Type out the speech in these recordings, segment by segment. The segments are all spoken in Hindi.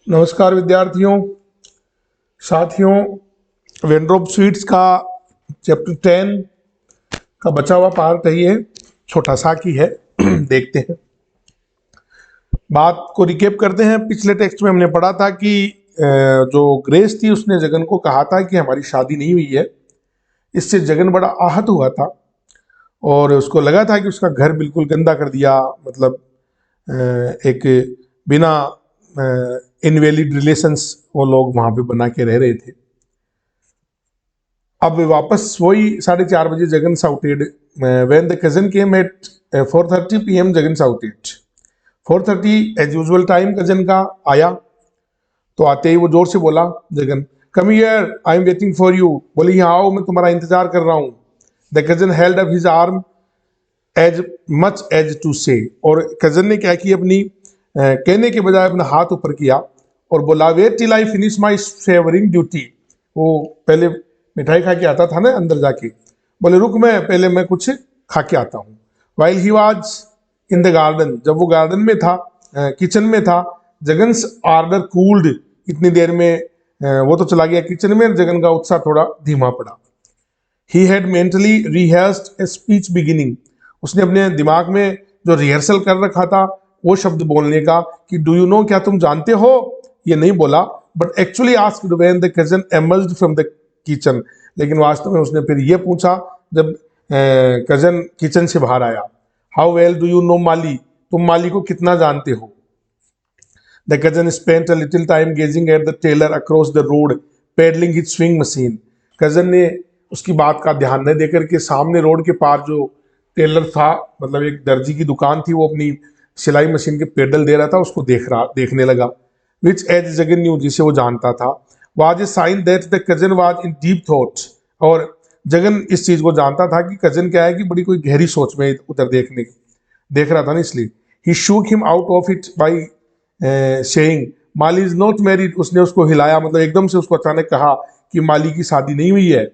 नमस्कार विद्यार्थियों, साथियों। वेंड्रोप स्वीट्स का चैप्टर 10 का बचा हुआ पार्ट है, ये छोटा सा की है। देखते हैं, बात को रिकेप करते हैं। पिछले टेक्स्ट में हमने पढ़ा था कि जो ग्रेस थी उसने जगन को कहा था कि हमारी शादी नहीं हुई है। इससे जगन बड़ा आहत हुआ था और उसको लगा था कि उसका घर बिल्कुल गंदा कर दिया, मतलब एक बिना इनवैलिड रिलेशंस वो लोग वहां पे बना के रह रहे थे। अब वापस वही 4:30 बजे Jagan shouted. When the cousin came at 4:30 PM, Jagan shouted 4:30 as usual time cousin का आया। तो आते ही वो जोर से बोला, Jagan come here, I am waiting for you. बोले यहाँ आओ, मैं तुम्हारा इंतजार कर रहा हूँ। The cousin held up his arm as much as to say, और कजन ने क्या किया, अपनी कहने के बजाय अपना हाथ ऊपर किया और बोला, wait till I finish my favouring duty. वो पहले मिठाई खा के आता था ना अंदर जाके, बोले रुक, मैं कुछ खा के आता हूँ। While he was in the garden, जब वो गार्डन में था, किचन में था, जगन्स आर्डर कूल्ड। इतनी देर में वो तो चला गया किचन में, जगन का उत्साह थोड़ा धीमा पड़ा। He had mentally rehearsed a speech beginning, उसने अपने दिमाग में जो रिहर्सल कर रखा था वो शब्द बोलने का कि डू यू नो, क्या तुम जानते हो, ये नहीं बोला, but actually asked when the cousin emerged from the kitchen. लेकिन वास्तव में उसने फिर ये पूछा जब कजन किचन से बाहर आया, how well do you know Mali, तुम माली को कितना जानते हो। The cousin spent a little time gazing at the tailor across the road pedalling his sewing machine. Cousin ने उसकी बात का ध्यान न देकर के सामने रोड के पार जो टेलर था, मतलब एक दर्जी की दुकान थी, वो अपनी सिलाई मशीन के पेडल दे रहा था, उसको देखने लगा। विच एज जगन न्यू, जिसे वो जानता था, was a sign that the cousin was in deep thoughts. और जगन इस चीज को जानता था कि कजन क्या है कि बड़ी कोई गहरी सोच में उधर देख रहा था ना, इसलिए he shook him out of it by saying Mali is not married. उसने उसको हिलाया, मतलब एकदम से उसको अचानक कहा कि माली की शादी नहीं हुई है।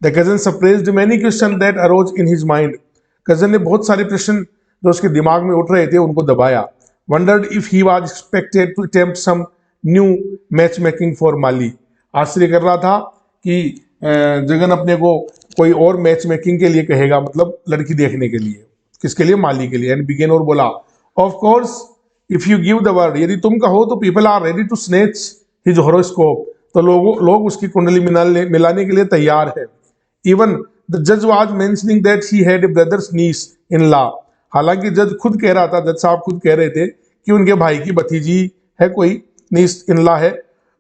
The cousin surprised many question that arose in his mind, cousin ने बहुत सारे प्रश्न जो उसके दिमाग में उठ रहे थे उनको दबाया। Wondered if he was expected to attempt some new match making for Mali, आश्चर्य कर रहा था कि जगन अपने को कोई और मैच मेकिंग के लिए कहेगा, मतलब लड़की देखने के लिए, किसके लिए, माली के लिए। एंड बिगेन, और बोला, of course if you give the word, यदि तुम कहो तो people are ready to snatch his horoscope, तो लोग उसकी कुंडली मिलाने के लिए तैयार है। इवन द जज was mentioning that he had a brother's niece in law, हालांकि जज खुद कह रहा था, जज साहब खुद कह रहे थे कि उनके भाई की भतीजी है, कोई नीस इन लॉ है,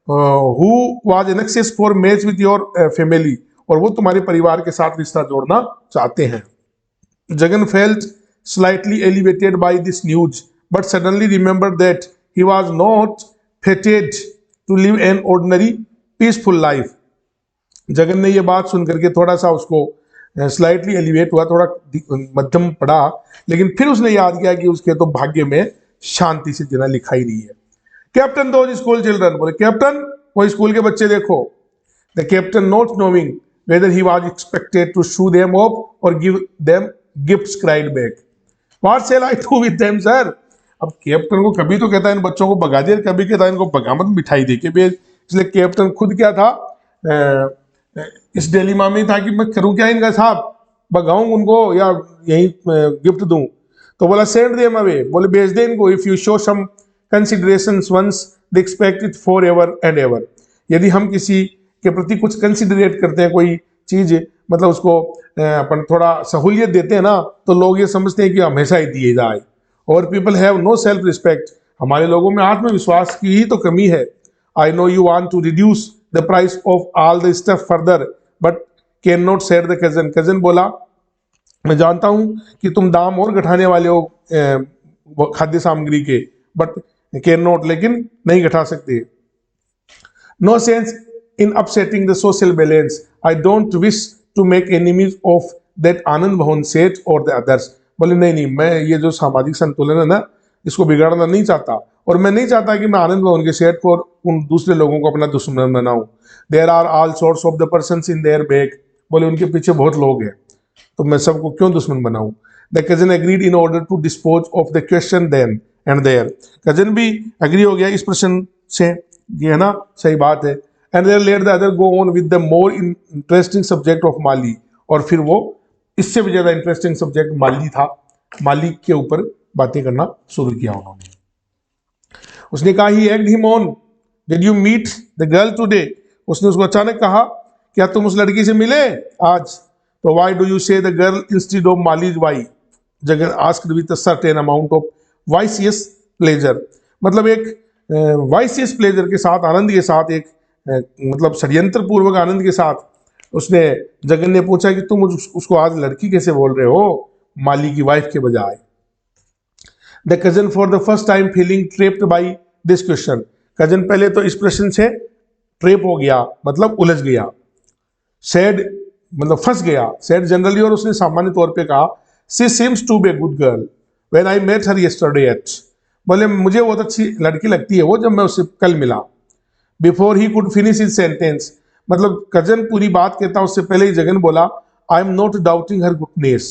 who was एनेक्सियस for match with your family, और वो तुम्हारे परिवार के साथ रिश्ता जोड़ना चाहते हैं। Jagan felt slightly elevated by this news but suddenly remembered that he was not fated to live an ordinary peaceful life. Jagan ने ये बात सुन करके थोड़ा सा उसको स्लाइटली एलिवेट हुआ, थोड़ा मध्यम पड़ा, लेकिन फिर उसने याद किया कि उसके तो भाग्य में शांति से जीना लिखा ही नहीं है। कैप्टन दो स्कूल चिल्ड्रन, बोले कैप्टन वो स्कूल के बच्चे देखो। The captain not knowing whether he was expected to shoo them off और give them gifts cried back, what shall I do with them sir. अब कैप्टन को कभी तो कहता है इन बच्चों को भगा दे, कभी कहता है इनको भगा मत, मिठाई दे के भेज। इसलिए कैप्टन खुद क्या था, इस डिलेमा में था कि मैं करूं क्या इनका साहब, भगाऊं उनको या यही गिफ्ट दूं। तो बोला सेंड देम अवे, बोले भेज दे इनको। If you show some considerations once they expect it for ever and ever, यदि हम किसी के प्रति कुछ कंसिडरेट करते हैं, कोई चीज मतलब उसको अपन थोड़ा सहूलियत देते हैं ना, तो लोग ये समझते हैं कि हमेशा ही दिए जाए। और people have no self respect, हमारे लोगों में आत्मविश्वास की ही तो कमी है। I know you want to reduce the price of all the stuff further but can not said the cousin. Cousin बोला, मैं जानता हूं कि तुम दाम और घटाने वाले हो खाद्य सामग्री के, बट कैन नॉट, लेकिन नहीं घटा सकते। No sense in upsetting the social balance, I don't wish to make enemies of that Anand Mohan Seth और द अदर्स। बोले नहीं, मैं ये जो सामाजिक संतुलन है ना, इसको बिगाड़ना नहीं चाहता, और मैं नहीं चाहता कि मैं आनंद मोहन के सेठ को और उन दूसरे लोगों को अपना दुश्मन बनाऊं। There are all sorts of the persons in their back, बोले उनके पीछे बहुत लोग हैं, तो मैं सबको क्यों दुश्मन बनाऊं। The cousin agreed in order to dispose of the question then and there. Cousin भी एग्री हो गया इस प्रश्न से, ये है ना सही बात है। And there let the other go on with the more interesting subject of Mali, और फिर वो इससे भी ज्यादा इंटरेस्टिंग सब्जेक्ट माली था, माली के ऊपर बातें करना शुरू किया उन्होंने। उसने कहा he egged him on, did you meet the girl today, उसने उसको अचानक कहा क्या तुम उस लड़की से मिले आज? तो why do you say the girl instead of Mali's why, Jagan asked with a certain amount of vicious pleasure, मतलब एक वाइसियस प्लेजर के साथ, आनंद के साथ, एक मतलब षड्यंत्र पूर्वक आनंद के साथ उसने, जगन ने पूछा कि तुम उसको आज लड़की कैसे बोल रहे हो माली की वाइफ के बजाय। The cousin for the first time feeling trapped by this question, cousin पहले तो इस प्रश्न से ट्रेप हो गया, मतलब उलझ गया, सैड मतलब फंस गया, सैड जनरली, और उसने सामान्य तौर पे कहा she seems to be a good girl when I met her yesterday at, बोले मुझे बहुत अच्छी लड़की लगती है वो जब मैं उससे कल मिला। Before he could finish his sentence, मतलब कजन पूरी बात कहता उससे पहले ही जगन बोला आई am not doubting her goodness,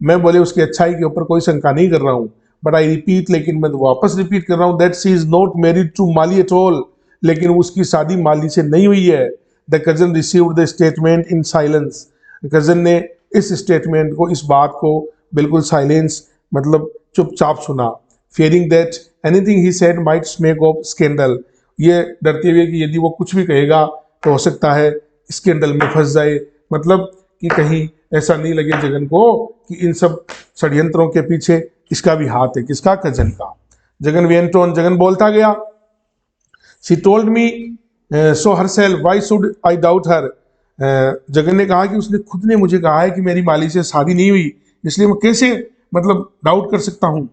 मैं बोले उसकी अच्छाई के ऊपर कोई शंका नहीं कर रहा हूँ, बट आई रिपीट, लेकिन मैं वापस रिपीट कर रहा हूँ, that she is not married to Mali at all, लेकिन उसकी शादी माली से नहीं हुई है। The cousin received the statement in silence, cousin ने इस स्टेटमेंट को, इस बात को बिल्कुल साइलेंस मतलब चुपचाप सुना। Fearing that anything he said might smack of scandal, ये डरते हुए कि यदि वो कुछ भी कहेगा तो हो सकता है स्कैंडल में फंस जाए, मतलब कि कहीं ऐसा नहीं लगे जगन को कि इन सब षड्यंत्रों के पीछे इसका भी हाथ है, किसका? कजन का। जगन वेंट ऑन, जगन बोलता गया। She told me so herself why should I doubt her, Jagan ने कहा कि उसने खुद ने मुझे कहा है कि मेरी माली से शादी नहीं हुई, इसलिए मैं कैसे मतलब डाउट कर सकता हूँ।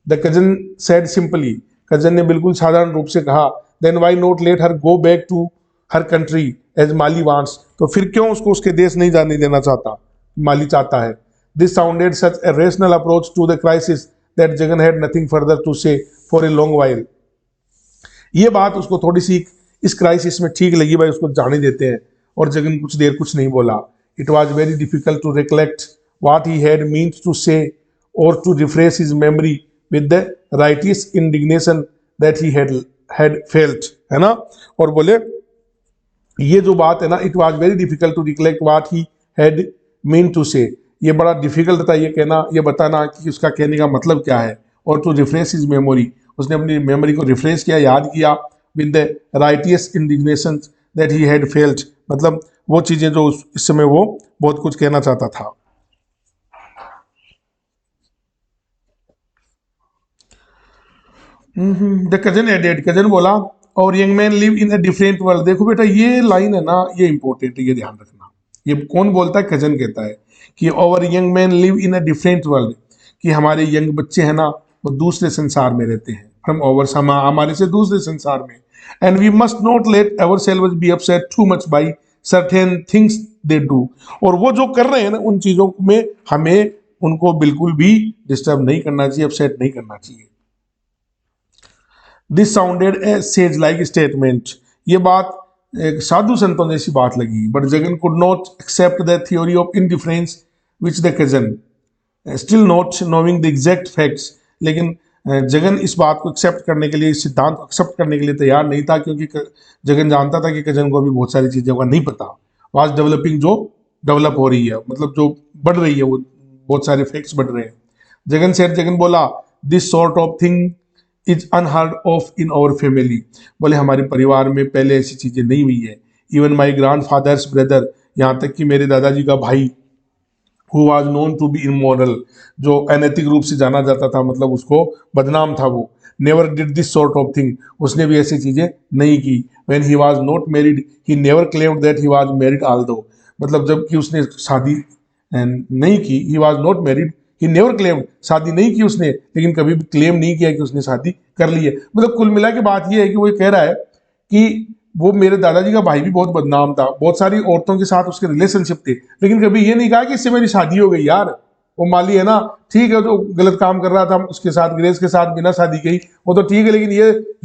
The cousin said simply, cousin ने बिल्कुल साधारण रूप से कहा then why not let her go back to her country as Mali wants, तो फिर क्यों उसको उसके देश नहीं जाने देना चाहता, माली चाहता है। This sounded such a rational approach to the crisis that Jagan had nothing further to say for a long while, ये बात उसको थोड़ी सी इस क्राइसिस में ठीक लगी, भाई उसको जाने देते हैं, और जगन कुछ देर कुछ नहीं बोला। It was very difficult to recollect what he had means to say और to refresh his memory with the righteous indignation that he had felt, है ना। और बोले ये जो बात है ना, it was very difficult to recollect what he had mean to say, ये बड़ा डिफिकल्ट था ये कहना, ये बताना कि उसका कहने का मतलब क्या है, और टू रिफ्रेश हिज मेमोरी, उसने अपनी मेमोरी को रिफ्रेश किया, याद किया, with the righteous indignation that he had felt, मतलब वो चीजें जो इस समय वो बहुत कुछ कहना चाहता था। द कजन एडेड, कजन बोला और young man live in a different world, देखो बेटा ये लाइन है ना, ये इंपॉर्टेंट है, ये ध्यान रखना। ये कौन बोलता है? कजन कहता है कि over young man live in a different world, कि हमारे यंग बच्चे हैं ना वो दूसरे संसार में रहते हैं, फ्रॉम ओवर हमारे से दूसरे संसार में। And we must not let ourselves be upset too much by certain things they do, और वो जो कर रहे हैं ना उन चीजों में हमें उनको बिल्कुल भी डिस्टर्ब नहीं करना चाहिए, अपसेट नहीं करना चाहिए। This sounded a sage like statement, ये बात एक साधु संतों जैसी बात लगी, but Jagan could not accept the theory of indifference which the cousin still not knowing the exact facts, लेकिन जगन इस बात को एक्सेप्ट करने के लिए, इस सिद्धांत को एक्सेप्ट करने के लिए तैयार नहीं था, क्योंकि जगन जानता था कि कजन को अभी बहुत सारी चीज़ों का नहीं पता, वाज डेवलपिंग, जो डेवलप हो रही है, मतलब जो बढ़ रही है, वो बहुत सारे फैक्ट्स बढ़ रहे हैं। जगन सेठ, जगन बोला this sort of thing is unheard of in our family, बोले हमारे परिवार में पहले ऐसी चीज़ें नहीं हुई है। Even my grandfather's brother, यहाँ तक कि मेरे दादाजी का भाई, who was known to be immoral, जो अनैतिक रूप से जाना जाता था, मतलब उसको बदनाम था वो, never did this sort of thing, उसने भी ऐसी चीज़ें नहीं की। When he was not married he never claimed that he was married Aldous, मतलब जबकि उसने शादी नहीं की, ही was not married he never claimed, शादी नहीं की उसने, लेकिन कभी भी क्लेम नहीं किया कि उसने शादी कर ली है। मतलब कुल मिला के बात ये है कि वो ये कह रहा है कि वो मेरे दादाजी का भाई भी बहुत बदनाम था, बहुत सारी औरतों के साथ उसके रिलेशनशिप थे, लेकिन कभी ये नहीं कहा कि इससे मेरी शादी हो गई। यार वो माली है ना, ठीक है, जो गलत काम कर रहा था उसके साथ, ग्रेस के साथ बिना शादी की, वो तो ठीक है, लेकिन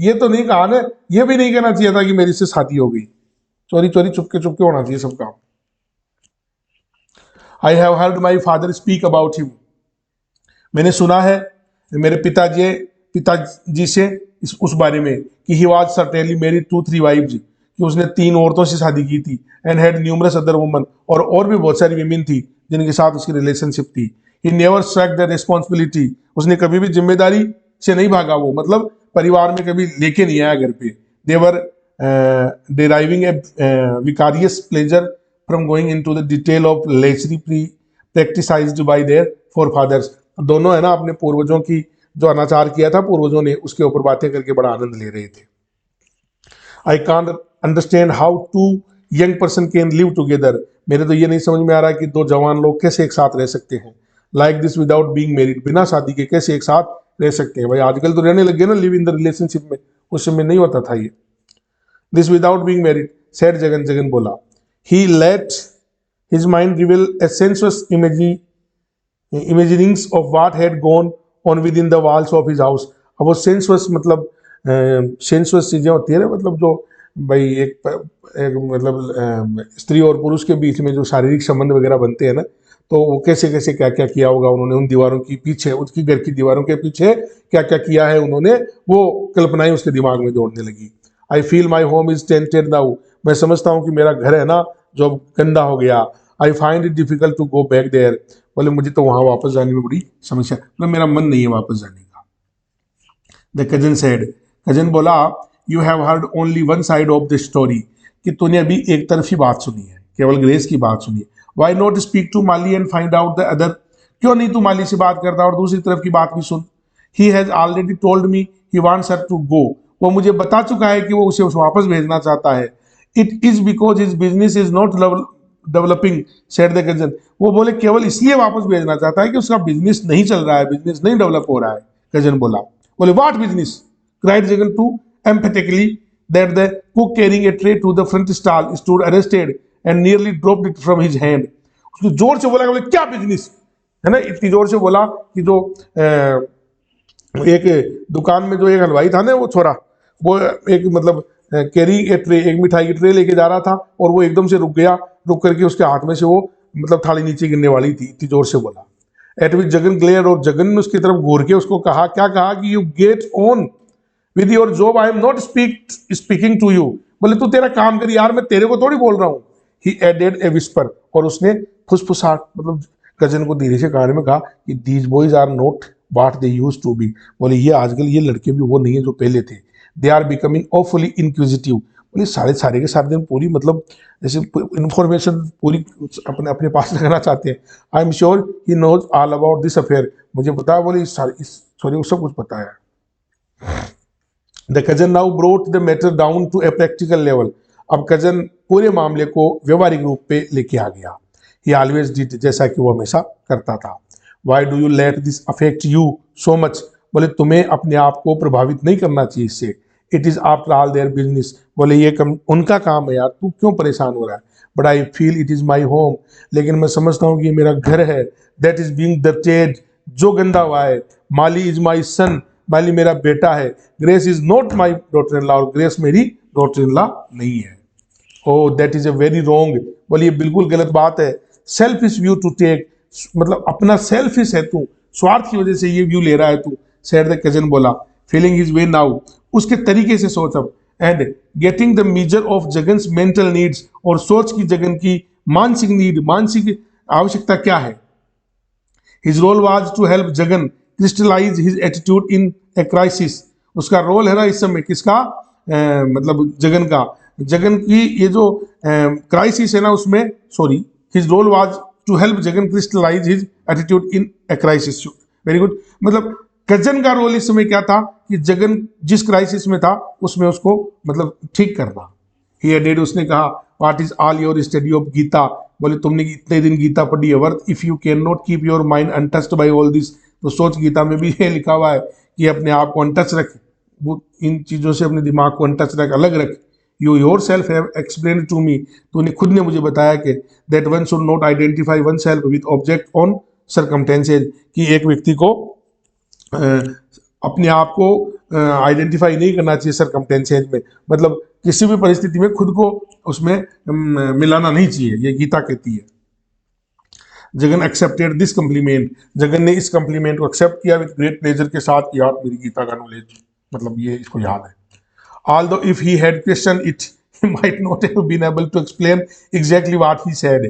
ये तो नहीं कहा ना, ये भी नहीं कहना चाहिए था कि मेरी से शादी हो गई। चोरी चोरी चुपके चुपके होना चाहिए सब काम। I have heard my father speak about him, मैंने सुना है मेरे पिताजी पिताजी से उस बारे में कि he was certainly married 2-3 wives, कि उसने 3 औरतों से शादी की थी, and had numerous other women, और भी बहुत सारी वीमेन थी जिनके साथ उसकी रिलेशनशिप थी। He never struck the responsibility, उसने कभी भी जिम्मेदारी से नहीं भागा, वो मतलब परिवार में कभी लेके नहीं आया घर पे। They were deriving a vicarious pleasure from going into the detail of lechery practised by their forefathers. दोनों है ना अपने पूर्वजों की जो अनाचार किया था पूर्वजों ने, उसके ऊपर बातें करके बड़ा आनंद ले रहे थे। I can't understand how two young person can live together, मेरे तो ये नहीं समझ में आ रहा कि 2 जवान लोग कैसे एक साथ रह सकते हैं। Like this without being married, बिना शादी के कैसे एक साथ रह सकते हैं। भाई आजकल तो रहने लग गए ना लिव इन द रिलेशनशिप में, उस समय नहीं होता था ये। This without being married said Jagan, Jagan बोला। He let his mind reveal a sensuous imaginings of what had gone on within the walls of his house. अब वो सेंसुअस मतलब सेंसुअस चीजें होती है ना, मतलब जो भाई एक मतलब स्त्री और पुरुष के बीच में जो शारीरिक संबंध वगैरह बनते हैं ना, तो वो कैसे कैसे क्या क्या किया होगा उन्होंने उन दीवारों के पीछे, उसकी घर की दीवारों के पीछे क्या क्या किया है उन्होंने, वो कल्पनाएं उसके दिमाग में दौड़ने लगी। I feel my home is tainted now, मैं समझता हूँ कि मेरा घर है ना जो गंदा हो गया। I find it difficult to go back there, बोले मुझे तो वहां वापस जाने में बड़ी समस्या, मतलब मेरा मन नहीं है वापस जाने का। द कजन सेड, कजन बोला, you have heard only one side of the story, कि तूने अभी एक तरफ ही बात सुनी है, केवल ग्रेस की बात सुनी है। Why not speak to Mali and find out the other, क्यों नहीं तू माली से बात करता और दूसरी तरफ की बात भी सुन। He has already told me he wants her to go, वो मुझे बता चुका है कि वो उसे वापस भेजना चाहता है। It is because his business is not developing said the cousin, वो बोले केवल इसलिए वापस भेजना चाहता है कि उसका बिजनेस नहीं चल रहा है, बिजनेस नहीं डेवलप हो रहा है। कजन बोला, बोले what business, cried Jagan to emphatically that the cook carrying a tray to the front stall stood arrested and nearly dropped it from his hand। उसने जोर से बोला, बोले क्या बिजनेस है ना, इतनी जोर से बोला कि जो एक दुकान में जो एक हलवाई था ना वो छोरा, वो एक मतलब कैरी ए ट्रे, एक मिठाई की ट्रे लेके जा रहा था और वो एकदम से रुक गया, रुक करके उसके हाथ में से वो मतलब थाली नीचे गिरने वाली थी, इतनी जोर से बोला। एट विच जगन ग्लेयर, और जगन ने उसकी तरफ घूर के उसको कहा, क्या कहा कि you get on with your job, I am not speaking to you, बोले तू तेरा काम कर यार, मैं तेरे को थोड़ी बोल रहा हूँ। ही एडेड ए विस्पर, और उसने फुसफुसाहट मतलब कजन को धीरे से कान में कहा कि these boys are not what they used to be, बोले ये आजकल ये लड़के भी वो नहीं है जो पहले थे। They are becoming awfully inquisitive, बोले सारे के सारे दिन पूरी मतलब जैसे इंफॉर्मेशन पूरी अपने अपने पास रखना चाहते हैं। I am sure he knows all about this affair, मुझे पता है, बोले सॉरी सब कुछ पता है। The cousin now brought the matter down to a practical level, अब कजन पूरे मामले को व्यवहारिक रूप पे लेके आ गया। ही ऑलवेज डिड, जैसा कि वो हमेशा करता था। Why do you let this affect you so much, बोले तुम्हें अपने आप को प्रभावित नहीं करना चाहिए इससे। It is after all their business, बोले ये उनका काम है यार, तू क्यों परेशान हो रहा है। But I feel it is my home, लेकिन मैं समझता हूँ कि ये मेरा घर है। दैट इज बीइंग डर्टेड, जो गंदा हुआ है। माली इज माई सन, माली मेरा बेटा है। Grace is not my daughter in law, और ग्रेस मेरी डॉटर इन लॉ नहीं है। Oh that is a very wrong, बोले ये बिल्कुल गलत बात है। सेल्फिश व्यू टू टेक, मतलब अपना सेल्फिश है तू, स्वार्थ की वजह से ये व्यू ले रहा है तू। सेड द कजन बोला, फीलिंग हिज वे नाउ, उसके तरीके से सोच अब। And getting the measure of Jagan's mental needs, और सोच की जगन की मानसिक नीड, मानसिक आवश्यकता क्या है। His role was to help Jagan crystallise his attitude in a crisis, उसका रोल है ना इस समय किसका, मतलब जगन का, जगन की ये जो क्राइसिस है ना उसमें, sorry, his role was to help Jagan crystallise his attitude in a crisis. Very good, मतलब कजन का रोल इस समय क्या था कि जगन जिस क्राइसिस में था उसमें उसको मतलब ठीक करना। ही एडेड, उसने कहा, what is all your study of Gita, बोले तुमने इतने दिन गीता पढ़ी है, worth if you can not keep your mind untouched by all this, तो सोच गीता में भी ये लिखा हुआ है कि अपने आप को अनटच रख, वो इन चीज़ों से अपने दिमाग को अनटच रख, अलग रख। You yourself have explain to me, तूने खुद ने मुझे बताया कि that one should not identify oneself with object on circumstances, कि एक व्यक्ति को अपने आप को आइडेंटिफाई नहीं करना चाहिए सर्कमटेंसेज में, मतलब किसी भी परिस्थिति में खुद को उसमें मिलाना नहीं चाहिए, ये गीता कहती है। Jagan accepted this complement, Jagan ने इस कम्प्लीमेंट को एक्सेप्ट किया विद ग्रेट प्लेजर के साथ कि यार मेरी गीता का नॉलेज मतलब ये इसको याद है। Although if he had questioned it, he might not have been able to explain exactly what he said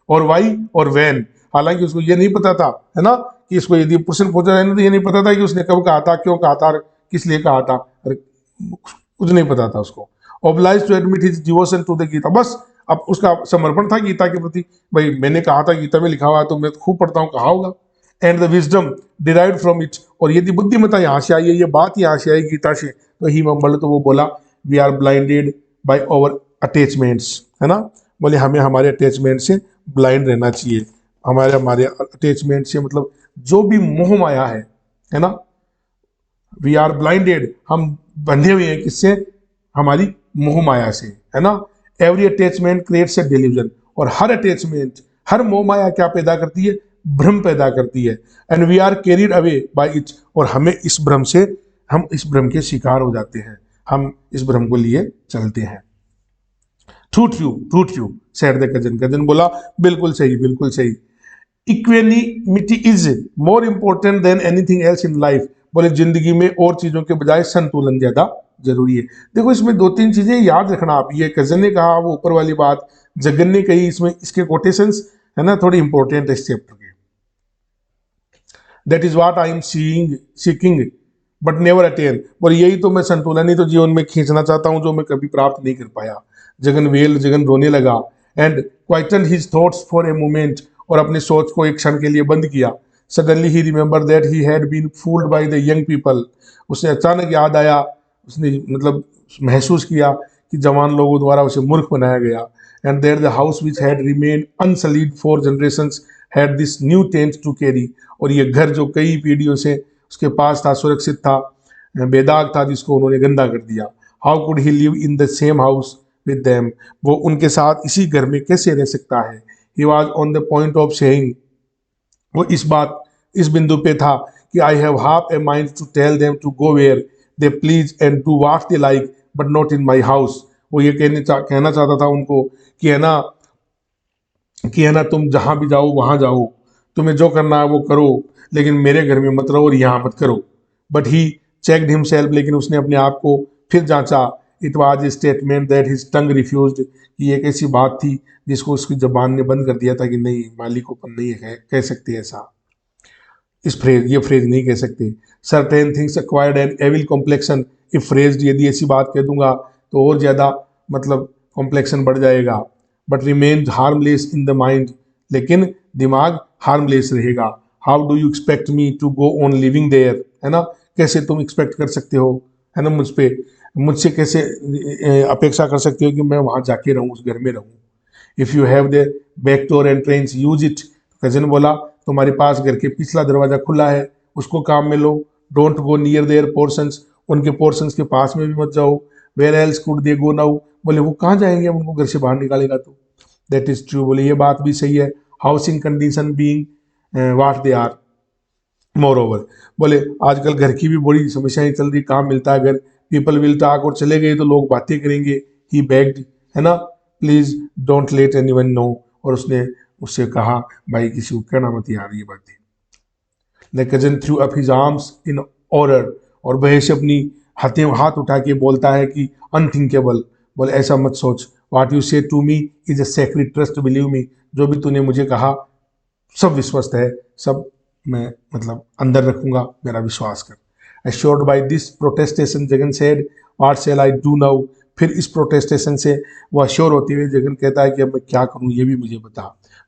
or why or when. हालांकि उसको ये नहीं पता था, है ना, कि इसको यदि प्रश्न पूछा जाए तो ये नहीं पता था कि उसने कब कहा था, क्यों कहा था, किस लिए कहा था, कुछ नहीं पता था उसको। Obliged to admit his devotion to the Gita, बस अब उसका समर्पण था गीता के प्रति, भाई मैंने कहा था, गीता में लिखा हुआ है तो मैं खूब पढ़ता हूँ, कहा होगा। And the wisdom derived from it, और यदि बुद्धिमत्ता यहाँ से आई है, ये बात यहाँ से आई गीता से, तो ही मम्बल, तो वो बोला we are blinded by our attachments, है ना, बोले हमें हमारे अटैचमेंट से ब्लाइंड रहना चाहिए, हमारे अटैचमेंट से मतलब जो भी मोह माया है ना, वी आर ब्लाइंडेड, हम बंधे हुए हैं किससे, हमारी मोह माया से, है ना। Every attachment creates a delusion, और हर अटैचमेंट, हर मोह माया क्या पैदा करती है, भ्रम पैदा करती है। And we are carried away by it, और हमें इस भ्रम से, हम इस भ्रम के शिकार हो जाते हैं, हम इस भ्रम को लिए चलते हैं। True said the cousin, cousin बोला बिल्कुल सही, बिल्कुल सही। Equanimity is more important than anything else in life, बोले जिंदगी में और चीजों के बजाय संतुलन ज्यादा जरूरी है। देखो इसमें दो तीन चीजें याद रखना आप, ये कजन ने कहा, वो ऊपर वाली बात जगन ने कही, इसमें इसके कोटेशंस है ना थोड़ी इंपॉर्टेंट है इस चैप्टर के। That is what I am seeking but never attain, और यही तो मैं संतुलन ही तो जीवन में खींचना चाहता हूं जो मैं कभी प्राप्त नहीं कर पाया। जगन रोने लगा and quieten his thoughts for a moment, और अपने सोच को एक क्षण के लिए बंद किया। Suddenly he remember that he had been fooled by the young people, उसे अचानक याद आया, उसने मतलब महसूस किया कि जवान लोगों द्वारा उसे मूर्ख बनाया गया। And there the house which had remained unsullied for generations had this new taint to carry, और ये घर जो कई पीढ़ियों से उसके पास था, सुरक्षित था, बेदाग था, जिसको उन्होंने गंदा कर दिया। How could he live in the same house with them, वो उनके साथ इसी घर में कैसे रह सकता है। He was on the point of saying, वो इस बिंदु पे था कि I have half a mind to tell them to go where they please and do what they like but not in my house. वो ये कहना चाहता था उनको कि है ना तुम जहां भी जाओ वहां जाओ, तुम्हें जो करना है वो करो, लेकिन मेरे घर में मत रहो और यहाँ मत करो। बट ही चेक्ड हिमसेल्फ, लेकिन उसने अपने आप को फिर जांचा। It was a statement that his tongue refused, कि एक ऐसी बात थी जिसको उसकी जबान ने बंद कर दिया था कि नहीं, मालिकोपन नहीं है, कह सकते ऐसा, ये फ्रेज नहीं कह सकते। Certain things acquired an evil complexion, if phrase, यदि ऐसी बात कह दूंगा तो और ज़्यादा मतलब कॉम्प्लेक्शन बढ़ जाएगा। But remain harmless in the mind, लेकिन दिमाग हार्मलेस रहेगा। How do you expect me to go on living there, है ना, कैसे तुम एक्सपेक्ट कर सकते हो, है ना, मुझसे कैसे अपेक्षा कर सकते हो कि मैं वहाँ जाके रहूँ, उस घर में रहूँ। If you have the back door entrance use it, cousin बोला तुम्हारे पास घर के पिछला दरवाजा खुला है, उसको काम में लो। Don't go near their portions, उनके पोर्शंस के पास में भी मत जाओ। Where else could they go now, बोले वो कहाँ जाएंगे, हम उनको घर से बाहर निकालेगा तो। दैट इज ट्रू, बोले ये बात भी सही है। Housing condition being what they are, moreover, बोले आजकल घर की भी बड़ी समस्याएं चल रही, काम मिलता है घर, पीपल विल टॉक, और चले गए तो लोग बातें करेंगे। ही बेग्ड, है ना, please don't let anyone know, और उसने उससे कहा भाई किसी को कहना मत यार ये बातें। The cousin through up his arms in order, और वह से अपनी हाथ उठा के बोलता है कि अनथिंकेबल, बोले ऐसा मत सोच। What you say to me is a secret trust, believe me, जो भी तूने मुझे कहा सब विश्वस्त है, सब मैं मतलब अंदर रखूंगा, मेरा विश्वास कर। Assured by this protestation Jagan said what shall I do now, फिर इस प्रोटेस्टेशन से वो अश्योर होते हुए जगन कहता है कि अब मैं क्या करूं ये भी मुझे बता।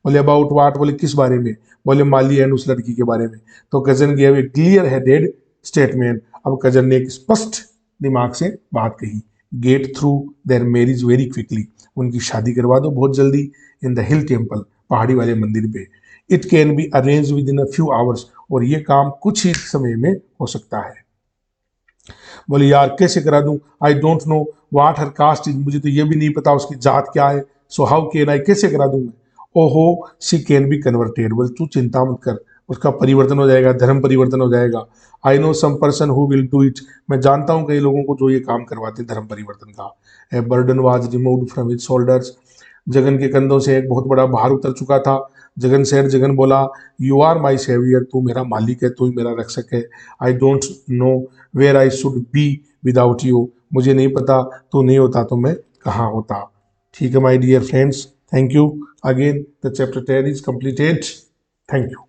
बोले अबाउट व्हाट, बोले किस बारे में, बोले माली एंड उस लड़की के बारे में। तो cousin gave a clear headed statement, अब कजन ने एक स्पष्ट दिमाग से बात कही। Get through their marriage very quickly, उनकी शादी करवा दो बहुत जल्दी, इन द हिल टेम्पल, पहाड़ी वाले मंदिर पे। It can be arrange with in a few hours, और ये काम कुछ ही समय में हो सकता है। बोले यार कैसे करा दूं, I don't know what her caste is, मुझे तो ये भी नहीं पता उसकी जात क्या है। सो हाउ कैन आई, कैसे करा दूं मैं। ओहो शी कैन बी कन्वर्टेड, बोले तू चिंता मत कर, उसका परिवर्तन हो जाएगा, धर्म परिवर्तन हो जाएगा। I know some person who will do it, मैं जानता हूँ कई लोगों को जो ये काम करवाते हैं धर्म परिवर्तन का। A burden was removed from his shoulders, Jagan के कंधों से एक बहुत बड़ा भार उतर चुका था। जगन बोला, यू आर माई सेवियर, तू मेरा मालिक है, तू ही मेरा रक्षक है। I don't know where I should be without you, मुझे नहीं पता तू नहीं होता तो मैं कहाँ होता। ठीक है my dear friends, thank you again, the chapter 10 is completed. Thank you.